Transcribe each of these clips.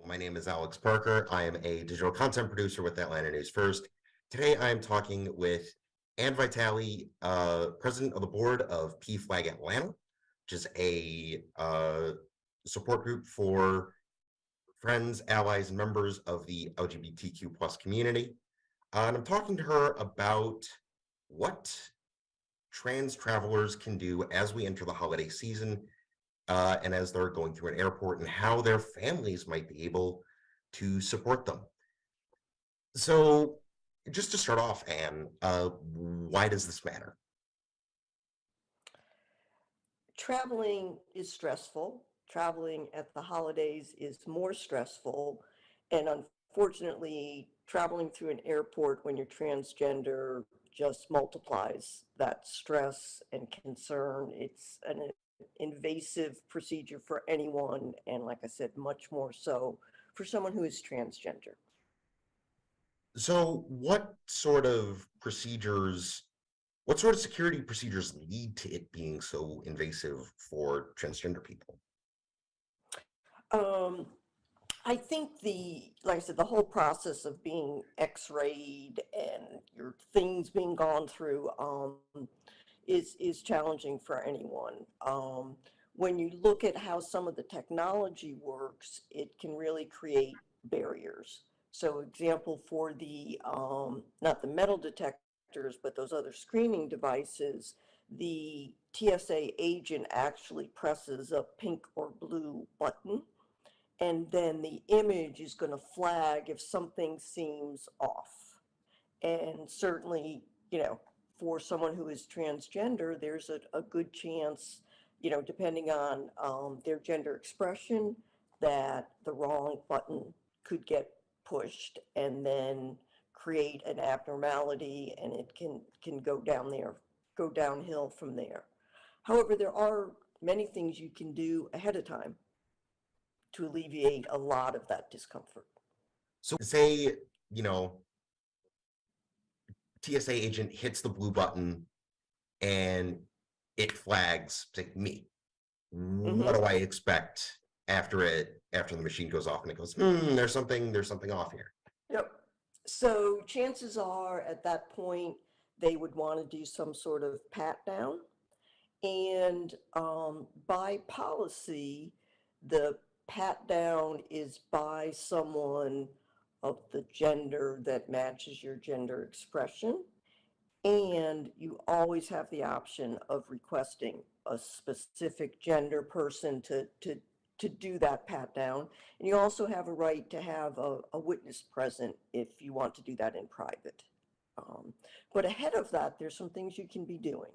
My name is Alex Parker. I am a digital content producer with Atlanta News First. Today, I am talking with Ann Vitale, president of the board of PFLAG Atlanta, which is a support group for friends, allies, and members of the LGBTQ plus community. And I'm talking to her about what trans travelers can do as we enter the holiday season and as they're going through an airport and how their families might be able to support them. So just to start off, Anne, why does this matter? Traveling is stressful. Traveling at the holidays is more stressful. And unfortunately, traveling through an airport when you're transgender just multiplies that stress and concern. It's an invasive procedure for anyone. And like I said, much more so for someone who is transgender. So what sort of security procedures lead to it being so invasive for transgender people? Um, I think like I said, the whole process of being x-rayed and your things being gone through is challenging for anyone. When you look at how some of the technology works, it can really create barriers. So example for the, not the metal detectors, but those other screening devices, the TSA agent actually presses a pink or blue button, and then the image is going to flag if something seems off. And certainly, for someone who is transgender, there's a good chance, depending on their gender expression, that the wrong button could get pushed and then create an abnormality, and it can go downhill from there. However, there are many things you can do ahead of time to alleviate a lot of that discomfort. So say, you know, TSA agent hits the blue button and it flags, say, me. What Hmm. do I expect after the machine goes off and it goes, there's something off here. Yep. So chances are at that point they would want to do some sort of pat down. And by policy, the pat down is by someone of the gender that matches your gender expression. And you always have the option of requesting a specific gender person to do that pat down. And you also have a right to have a witness present if you want to do that in private. Um, but ahead of that, there's some things you can be doing.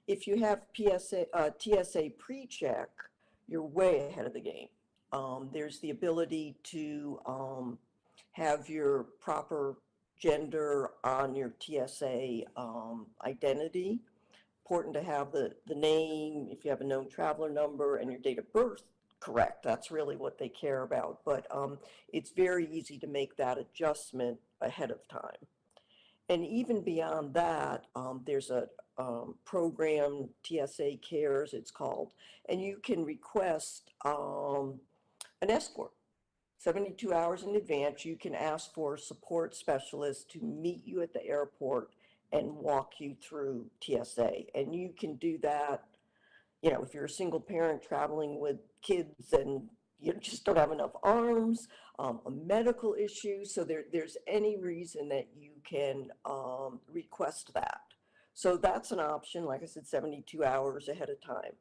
If you have TSA pre-check, you're way ahead of the game. There's the ability to have your proper gender on your TSA identity. Important to have the name, if you have a known traveler number, and your date of birth correct. That's really what they care about. But it's very easy to make that adjustment ahead of time. And even beyond that, there's a program, TSA Cares, it's called, and you can request an escort. 72 hours in advance, you can ask for a support specialist to meet you at the airport and walk you through TSA. And you can do that, if you're a single parent traveling with kids and you just don't have enough arms, a medical issue. So there's any reason that you can request that. So that's an option, like I said, 72 hours ahead of time.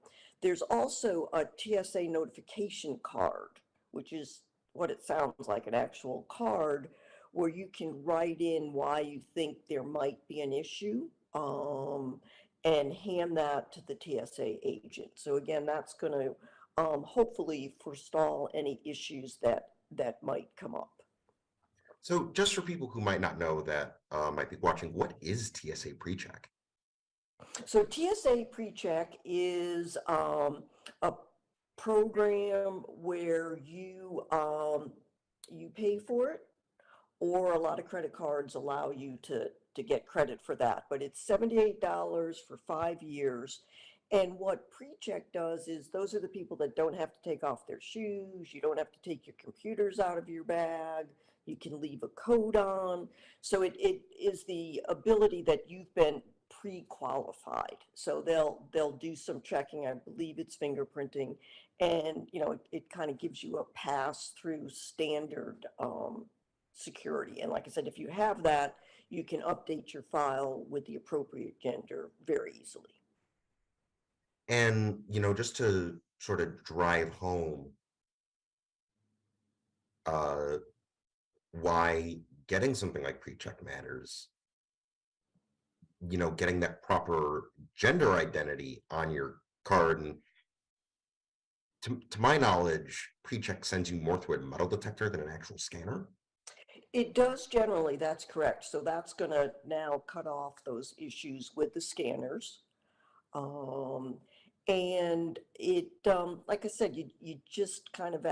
There's also a TSA notification card, which is what it sounds like, an actual card where you can write in why you think there might be an issue, and hand that to the TSA agent. So again, that's going to hopefully forestall any issues that might come up. So just for people who might not know that might be watching, what is TSA PreCheck? So TSA PreCheck is a program where you pay for it, or a lot of credit cards allow you to get credit for that. But it's $78 for 5 years, And what pre-check does is those are the people that don't have to take off their shoes, you don't have to take your computers out of your bag, you can leave a coat on. So it is the ability that you've been pre-qualified. So they'll do some checking, I believe it's fingerprinting, and it kind of gives you a pass through standard security. And like I said, if you have that, you can update your file with the appropriate gender very easily. And, just to sort of drive home uh, why getting something like pre-check matters, getting that proper gender identity on your card. And to my knowledge, pre-check sends you more through a metal detector than an actual scanner. It does generally, that's correct. So that's going to now cut off those issues with the scanners. Um, and like I said, you just kind of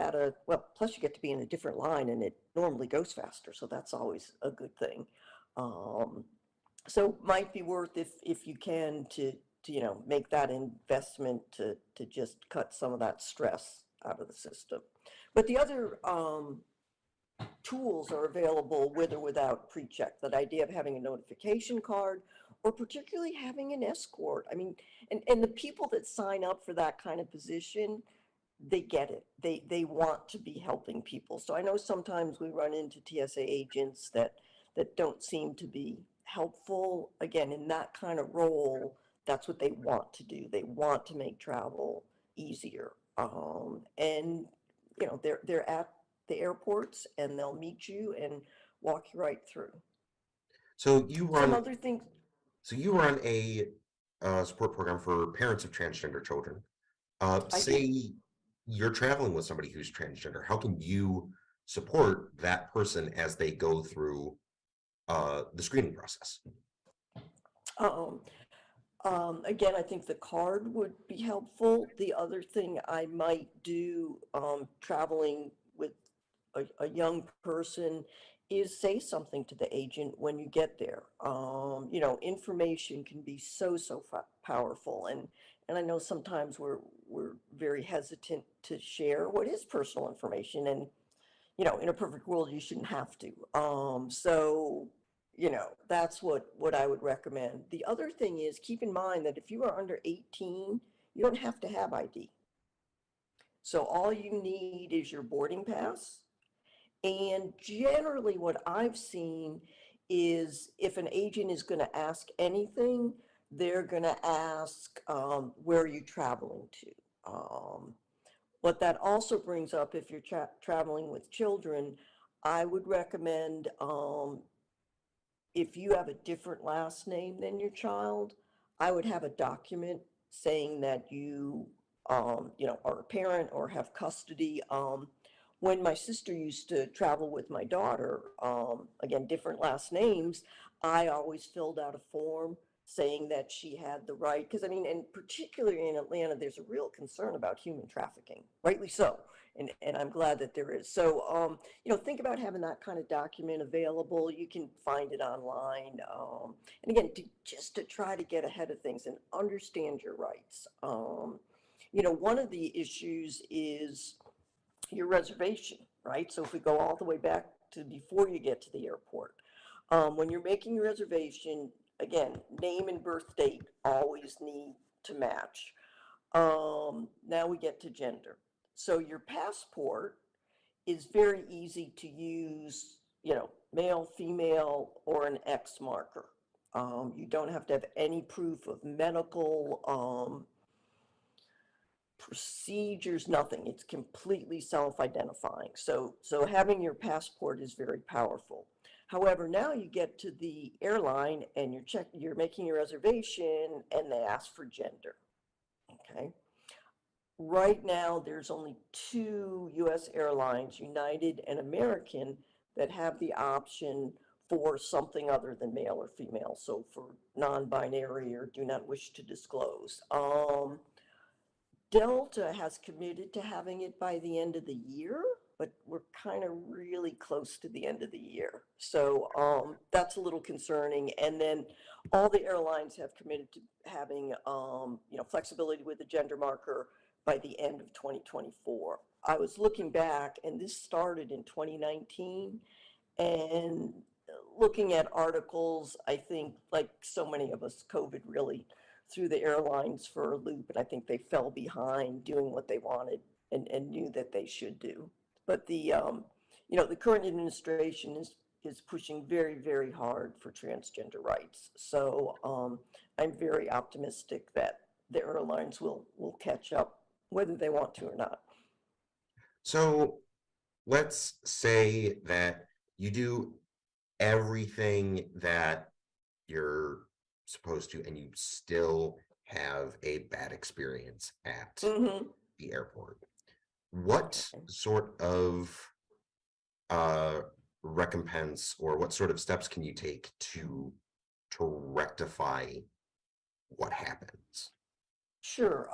well, plus you get to be in a different line and it normally goes faster. So that's always a good thing. Um, so might be worth if you can to make that investment to just cut some of that stress out of the system. But the other, tools are available with or without pre-check. That idea of having a notification card or particularly having an escort. I mean, and the people that sign up for that kind of position, they get it. They want to be helping people. So I know sometimes we run into TSA agents that don't seem to be helpful. Again, in that kind of role, that's what they want to do. They want to make travel easier. And they're at the airports and they'll meet you and walk you right through. So you Some run, other things, so you run a support program for parents of transgender children. I do. Say you're traveling with somebody who's transgender. How can you support that person as they go through the screening process? Um, again, I think the card would be helpful. The other thing I might do, traveling with a young person, is say something to the agent when you get there. Information can be so powerful, and I know sometimes we're very hesitant to share what is personal information, and in a perfect world, you shouldn't have to. That's what I would recommend. The other thing is keep in mind that if you are under 18, you don't have to have ID. So all you need is your boarding pass. And generally, what I've seen is if an agent is going to ask anything, they're going to ask, where are you traveling to? What that also brings up, if you're traveling with children, I would recommend, if you have a different last name than your child, I would have a document saying that are a parent or have custody. When my sister used to travel with my daughter, again, different last names, I always filled out a form saying that she had the right, because I mean, and particularly in Atlanta, there's a real concern about human trafficking, rightly so. And I'm glad that there is. So, think about having that kind of document available. You can find it online. And again, just to try to get ahead of things and understand your rights. One of the issues is your reservation, right? So if we go all the way back to before you get to the airport, when you're making your reservation, again, name and birth date always need to match. Now we get to gender. So your passport is very easy to use, male, female, or an X marker. You don't have to have any proof of medical procedures, nothing. It's completely self-identifying. So having your passport is very powerful. However, now you get to the airline and you're making your reservation and they ask for gender. Okay. Right now, there's only two US airlines, United and American, that have the option for something other than male or female. So for non-binary or do not wish to disclose. Delta has committed to having it by the end of the year. but we're kind of really close to the end of the year. So that's a little concerning. And then all the airlines have committed to having, flexibility with the gender marker by the end of 2024. I was looking back, and this started in 2019, and looking at articles, I think, like so many of us, COVID really threw the airlines for a loop, and I think they fell behind doing what they wanted and knew that they should do. But the current administration is pushing very, very hard for transgender rights. So I'm very optimistic that the airlines will catch up, whether they want to or not. So let's say that you do everything that you're supposed to, and you still have a bad experience at Hmm. the airport. What Okay. sort of uh, recompense or what sort of steps can you take to rectify what happens? Sure.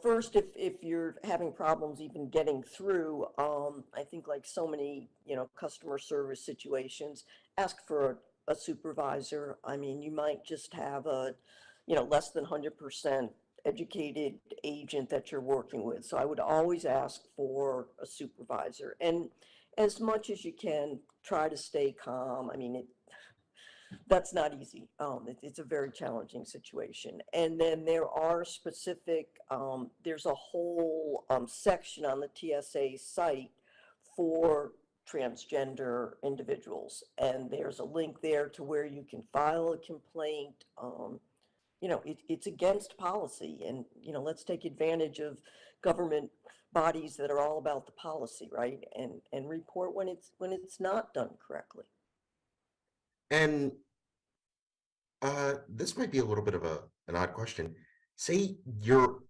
First, if you're having problems even getting through, I think like so many, customer service situations, ask for a supervisor. I mean, you might just have a, less than 100% educated agent that you're working with. So I would always ask for a supervisor. And as much as you can, try to stay calm. I mean, that's not easy. It's a very challenging situation. And then there are specific, there's a whole section on the TSA site for transgender individuals. And there's a link there to where you can file a complaint. It's against policy. And, let's take advantage of government bodies that are all about the policy, right? And report when it's not done correctly. And this might be a little bit of an odd question. Say you're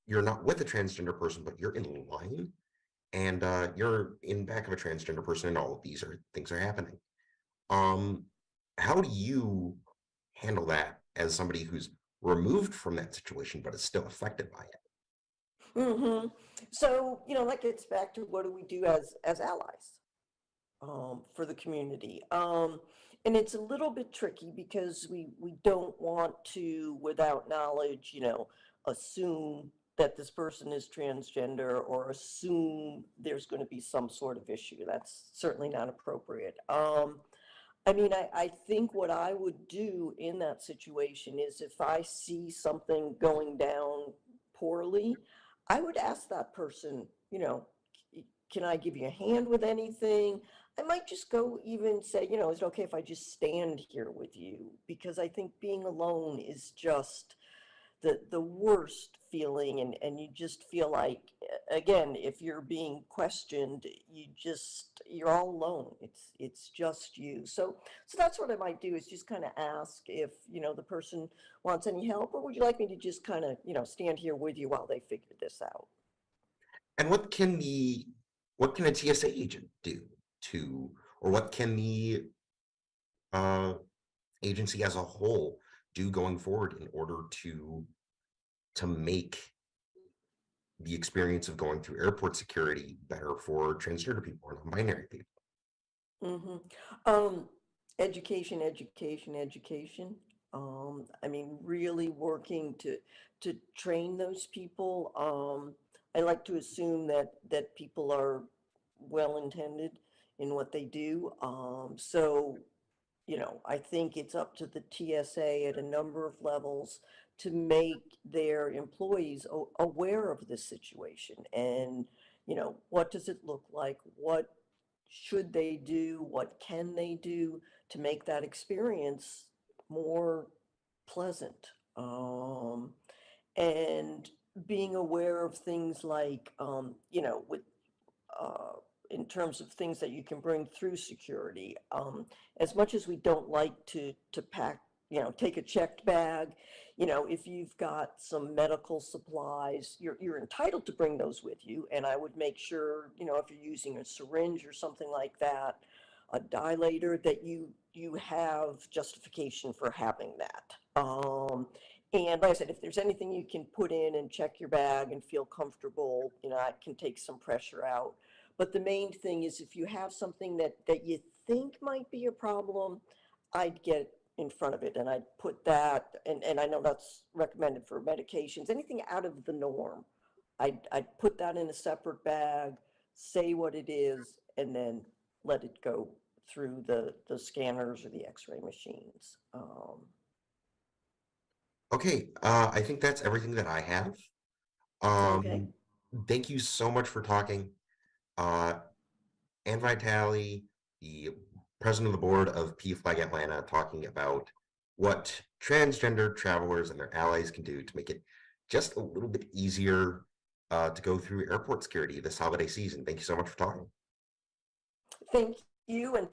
not with a transgender person, but you're in line and you're in back of a transgender person, and all of these are things are happening. Um, how do you handle that as somebody who's removed from that situation but is still affected by it? Hmm. So, that gets back to what do we do as allies for the community. And it's a little bit tricky because we don't want to, without knowledge, assume that this person is transgender or assume there's going to be some sort of issue. That's certainly not appropriate. I mean, I think what I would do in that situation is if I see something going down poorly, I would ask that person, can I give you a hand with anything? I might just go even say, is it okay if I just stand here with you? Because I think being alone is just the worst feeling, and you just feel like, again, if you're being questioned, you're all alone. It's just you. So that's what I might do, is just kind of ask if the person wants any help, or would you like me to just kind of stand here with you while they figure this out. And what can a TSA agent do to, or what can the uh, agency as a whole do going forward in order to make the experience of going through airport security better for transgender people or non-binary people? Hmm. Um, Education, education, education. I mean, really working to train those people. I like to assume that people are well intended in what they do. So I think it's up to the TSA at a number of levels to make their employees aware of this situation, and, what does it look like? What should they do? What can they do to make that experience more pleasant? And being aware of things like, with uh, in terms of things that you can bring through security. As much as we don't like to pack, take a checked bag, if you've got some medical supplies, you're entitled to bring those with you. And I would make sure, if you're using a syringe or something like that, a dilator, that you have justification for having that. And like I said, if there's anything you can put in and check your bag and feel comfortable, it can take some pressure out. But the main thing is if you have something that you think might be a problem, I'd get in front of it and I'd put that, and I know that's recommended for medications, anything out of the norm. I'd put that in a separate bag, say what it is, and then let it go through the scanners or the x-ray machines. Okay, I think that's everything that I have. Okay. Um, Thank you so much for talking. Uh, Ann Vitale, the president of the board of PFLAG Atlanta, talking about what transgender travelers and their allies can do to make it just a little bit easier to go through airport security this holiday season. Thank you so much for talking. Thank you, and